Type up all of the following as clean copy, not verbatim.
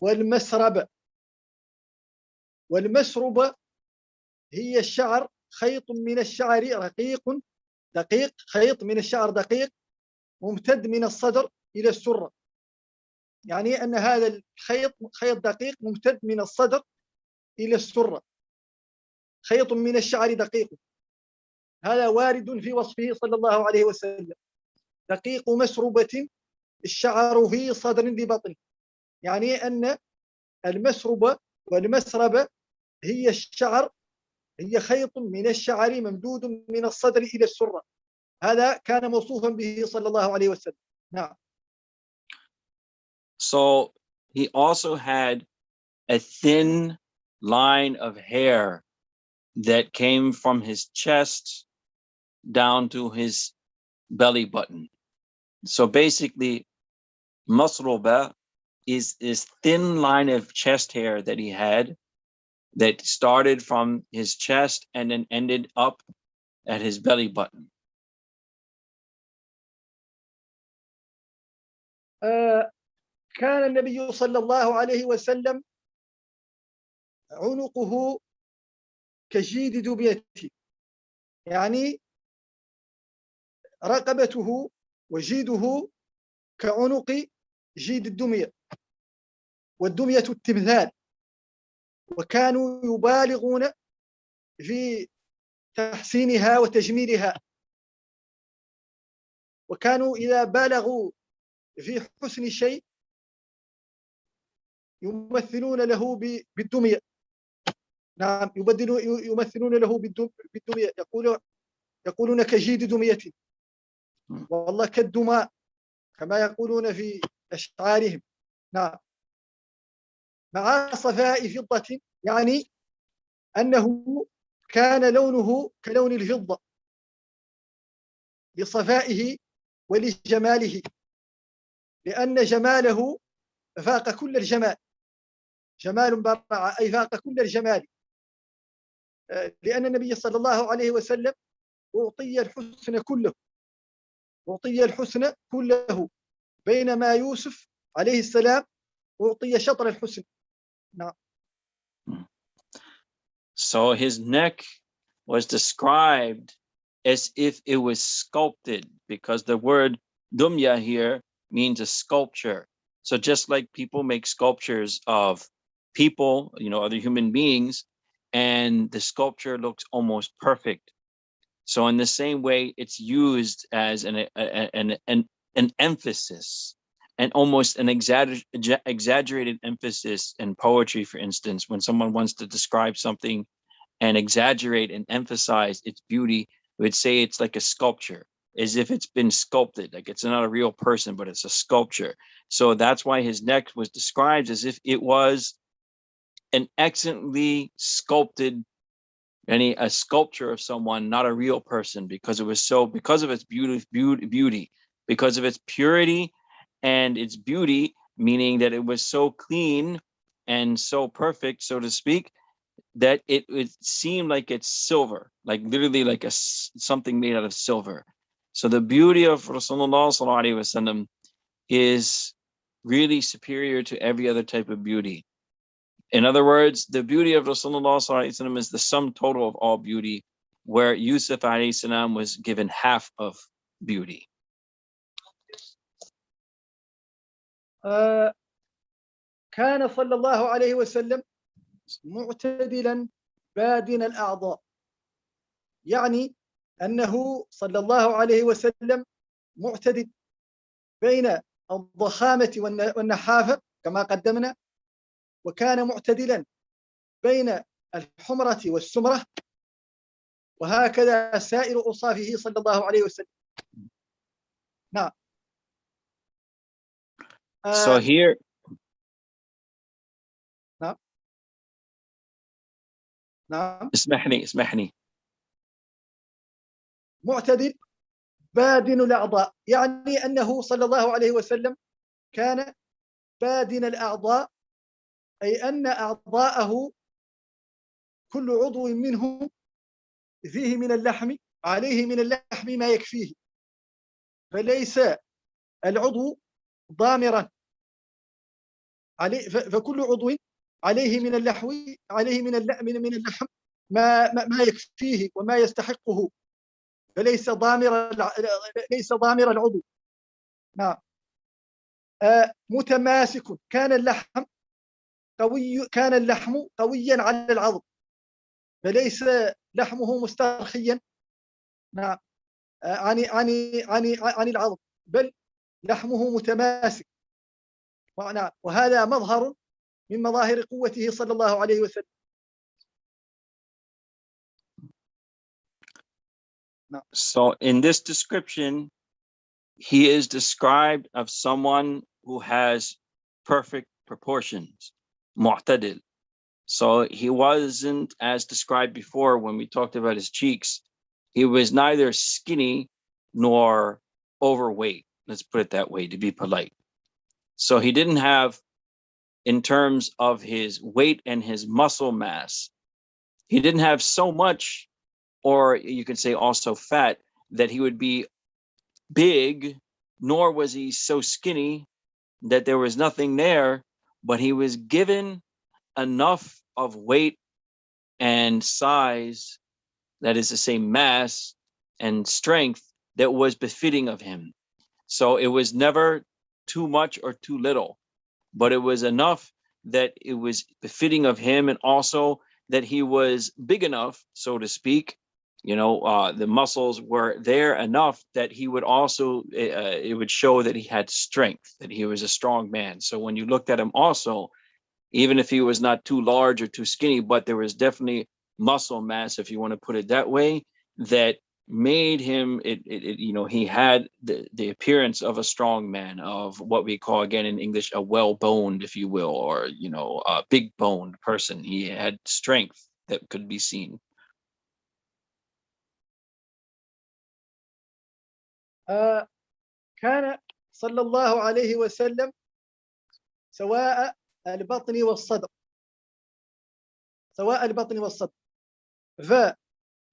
والمسربة. والمسربة هي الشعر، خيط من الشعر رقيق دقيق، خيط من الشعر دقيق ممتد من الصدر إلى السرة. يعني أن هذا الخيط خيط دقيق ممتد من الصدر إلى السرة، خيط من الشعر دقيق. هذا وارد في وصفه صلى الله عليه وسلم. دقيق مسربة الشعر في صدر لبطن، يعني أن المسربة والمسربة هي الشعر، هي خيط من الشعر ممدود من الصدر إلى السرة. هذا كان موصوفا به صلى الله عليه وسلم. نعم. So he also had a thin line of hair that came from his chest down to his belly button. So basically, masruba is this thin line of chest hair that he had that started from his chest and then ended up at his belly button. كان النبي صلى الله عليه وسلم عنقه كجيد دميته، يعني رقبته وجيده كعنق جيد الدمية، والدمية التمثال. وكانوا يبالغون في تحسينها وتجميلها، وكانوا إذا بالغوا في حسن شيء يمثلون له بالدمية. نعم، يمثلون له بالدمية، يقولون كجيد دمية، والله كالدماء كما يقولون في أشعارهم. نعم. مع صفاء فضة، يعني أنه كان لونه كلون الفضة لصفائه ولجماله، لأن جماله فاق كل الجمال، جمال برع أي فاق كل الجمال، لأن النبي صلى الله عليه وسلم أعطي الحسن كله، أعطي الحسن كله، بينما يوسف عليه السلام أعطي شطر الحسن. نعم. So his neck was described as if it was sculpted, because the word dumya here means a sculpture. So just like people make sculptures of people, other human beings, and the sculpture looks almost perfect. So in the same way, it's used as an emphasis, and almost an exaggerated emphasis in poetry, for instance. When someone wants to describe something and exaggerate and emphasize its beauty, we would say it's like a sculpture, as if it's been sculpted, like it's not a real person, but it's a sculpture. So that's why his neck was described as if it was an excellently sculpted, a sculpture of someone, not a real person, because it was because of its beauty, because of its purity and its beauty, meaning that it was so clean and so perfect, so to speak, that it would seem like it's silver, like literally like something made out of silver. So the beauty of Rasulullah sallallahu alaihi wasallam is really superior to every other type of beauty. In other words, the beauty of Rasulullah sallallahu alaihi wasallam is the sum total of all beauty, where Yusuf alayhi salam was given half of beauty. كان صلى الله عليه وسلم معتدلا بادن الأعضاء، يعني أنه صلى الله عليه وسلم معتدل بين الضخامة والنحافة كما قدمنا، وكان معتدلا بين الحمرة والسمرة، وهكذا سائر أوصافه صلى الله عليه وسلم. نعم. So here. نعم. نعم. اسمحني. معتدل بادن الأعضاء، يعني أنه صلى الله عليه وسلم كان بادن الأعضاء، أي أن أعضاءه كل عضو منه فيه من اللحم، عليه من اللحم ما يكفيه، فليس العضو ضامرا، فكل عضو عليه من اللحم ما يكفيه وما يستحقه، فليس ضامر العضو. نعم. متماسك، كان اللحم قويا على العظم، فليس لحمه مسترخيا. نعم. عن العظم، بل لحمه متماسك. نعم. وهذا مظهر من مظاهر قوته صلى الله عليه وسلم. نعم. So in this description, he is described of someone who has perfect proportions, mu'tadil. So he wasn't as described before when we talked about his cheeks. He was neither skinny nor overweight. Let's put it that way to be polite. So he didn't have, in terms of his weight and his muscle mass, he didn't have so much, or you could say also fat, that he would be big, nor was he so skinny that there was nothing there, but he was given enough of weight and size, that is to say mass and strength, that was befitting of him. So it was never too much or too little, but it was enough that it was befitting of him, and also that he was big enough, so to speak. The muscles were there enough that he would also, it would show that he had strength, that he was a strong man. So when you looked at him also, even if he was not too large or too skinny, but there was definitely muscle mass, if you want to put it that way, that made him, he had the appearance of a strong man, of what we call again in English a well-boned, if you will, or a big-boned person. He had strength that could be seen. كان صلى الله عليه وسلم سواء البطن والصدر،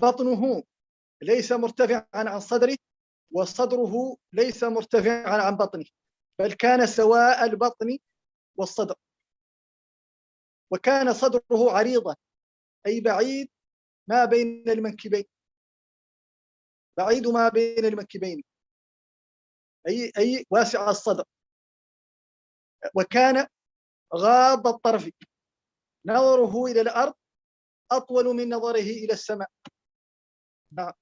فبطنه ليس مرتفعا عن صدره، وصدره ليس مرتفعا عن بطنه، بل كان سواء البطن والصدر. وكان صدره عريضا، أي بعيد ما بين المنكبين، أي واسع الصدر. وكان غاض الطرف، نظره إلى الأرض أطول من نظره إلى السماء. نعم.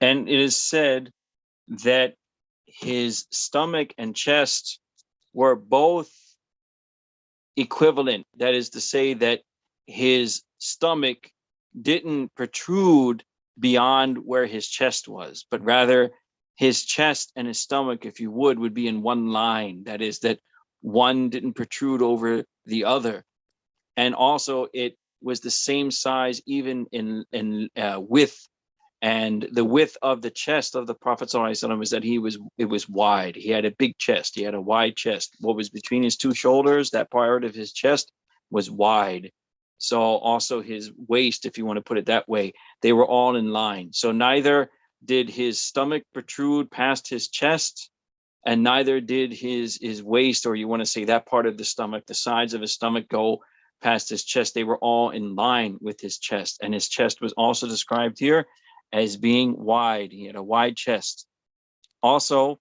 And it is said that his stomach and chest were both equivalent. That is to say that his stomach didn't protrude beyond where his chest was, but rather his chest and his stomach, if you would be in one line. That is, that one didn't protrude over the other. And also it was the same size even in width. And the width of the chest of the Prophet ﷺ was that it was wide. He had a big chest. He had a wide chest. What was between his two shoulders, that part of his chest, was wide. So also his waist, if you want to put it that way, they were all in line. So neither did his stomach protrude past his chest, and neither did his waist, or you want to say that part of the stomach, the sides of his stomach, go past his chest. They were all in line with his chest. And his chest was also described here as being wide. He had a wide chest. Also,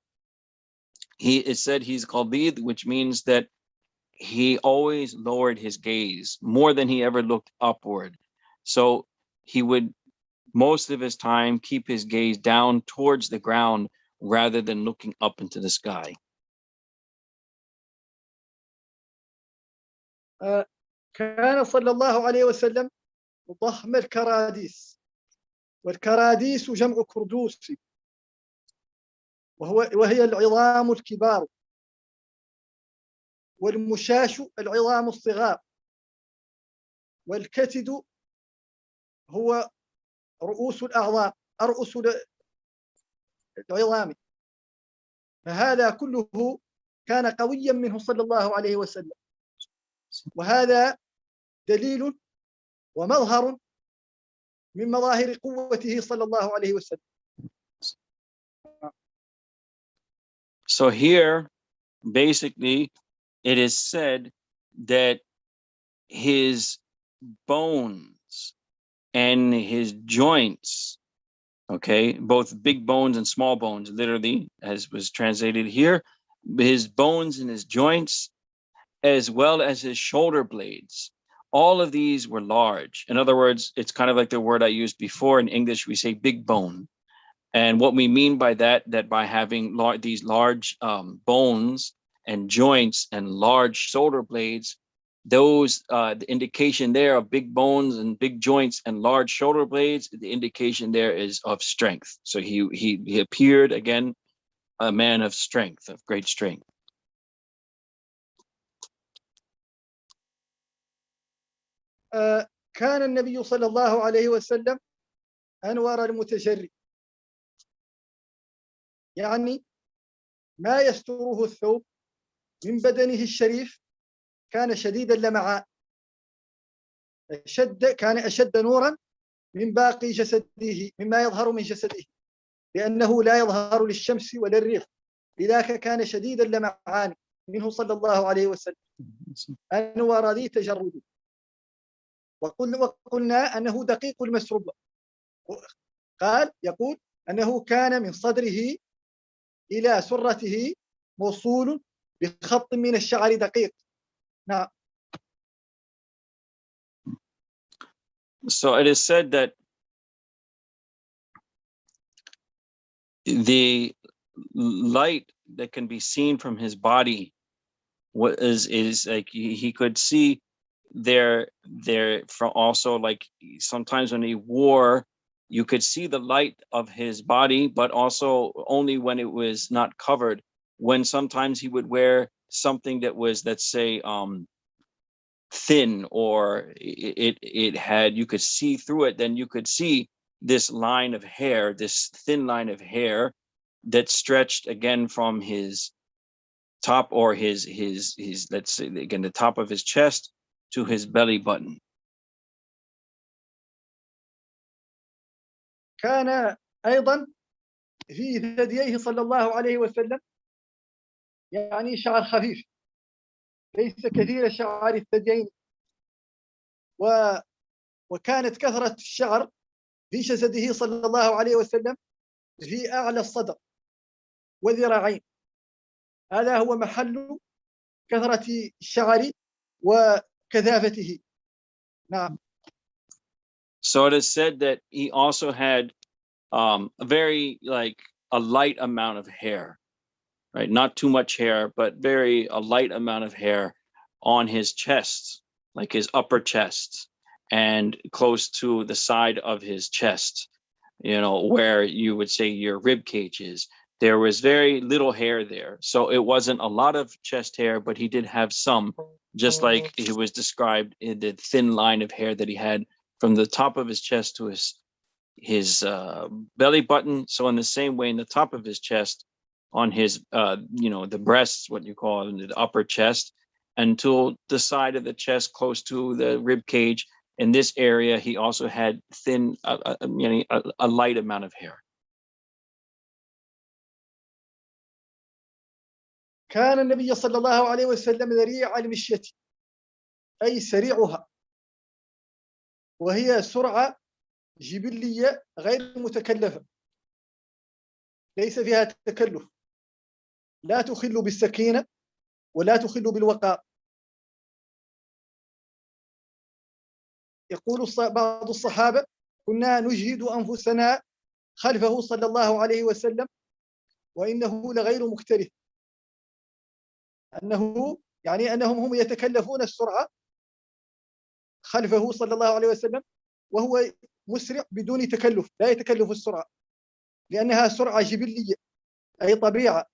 it said he's qalbid, which means that he always lowered his gaze more than he ever looked upward. So he would most of his time keep his gaze down towards the ground rather than looking up into the sky. كان صلى الله عليه وسلم ضخم الكراديس، والكراديس جمع كردوس، وهي العظام الكبار، والمشاش العظام الصغار، والكتد هو رؤوس الأعظام، أرؤس العظام. فهذا كله كان قويا منه صلى الله عليه وسلم، وهذا دليل ومظهر من مظاهر قوته صلى الله عليه وسلم. So here basically it is said that his bones and his joints, okay, both big bones and small bones, literally, as was translated here, his bones and his joints, as well as his shoulder blades, all of these were large. In other words, it's kind of like the word I used before. In English, we say big bone. And what we mean by that by having these large bones and joints and large shoulder blades, those the indication there of big bones and big joints and large shoulder blades, the indication there is of strength. So he appeared again a man of strength, of great strength. كان النبي صلى الله عليه وسلم أنور المتجرد، يعني ما يستره الثوب من بدنه الشريف كان شديد اللمعان، كان أشد نورا من باقي جسده، مما يظهر من جسده، لأنه لا يظهر للشمس ولا الريح، لذلك كان شديد اللمعان منه صلى الله عليه وسلم، أنور ذي تجرد. وقلنا أنه دقيق المسروب، يقول أنه كان من صدره إلى سرته موصول بخط من الشعر دقيق. نعم. So it is said that the light that can be seen from his body is like he could see there from also, like sometimes when he wore, you could see the light of his body, but also only when it was not covered. When sometimes he would wear something that was, let's say, thin, or it had, you could see through it, then you could see this line of hair, this thin line of hair that stretched again from his top, or his let's say again the top of his chest to his belly button. كان أيضا في ثدييه صلى الله عليه وسلم يعني شعر خفيف، ليس كثير شعر الثديين، وكانت كثرة الشعر في جسده صلى الله عليه وسلم في أعلى الصدر وذراعين، هذا هو محل كثرة الشعر وكثافته. نعم. So it is said that he also had a very, like, a light amount of hair, right? Not too much hair, but a light amount of hair on his chest, like his upper chest, and close to the side of his chest, where you would say your rib cage is. There was very little hair there. So it wasn't a lot of chest hair, but he did have some, just like he was described in the thin line of hair that he had from the top of his chest to his belly button. So in the same way, in the top of his chest, on his the breasts, what you call it, the upper chest, until the side of the chest close to the rib cage, in this area he also had thin a light amount of hair. كان النبي صلى الله عليه وسلم ذريع المشية، أي سريعها، وهي سرعة جبلية غير متكلفة، ليس فيها تكلف، لا تخل بالسكينة ولا تخل بالوقار. يقول بعض الصحابة: كنا نجهد أنفسنا خلفه صلى الله عليه وسلم وإنه لغير مكترث، أنهم هم يتكلفون السرعة خلفه صلى الله عليه وسلم، وهو مسرع بدون تكلف، لا يتكلف السرعة، لأنها سرعة جبلية، أي طبيعة،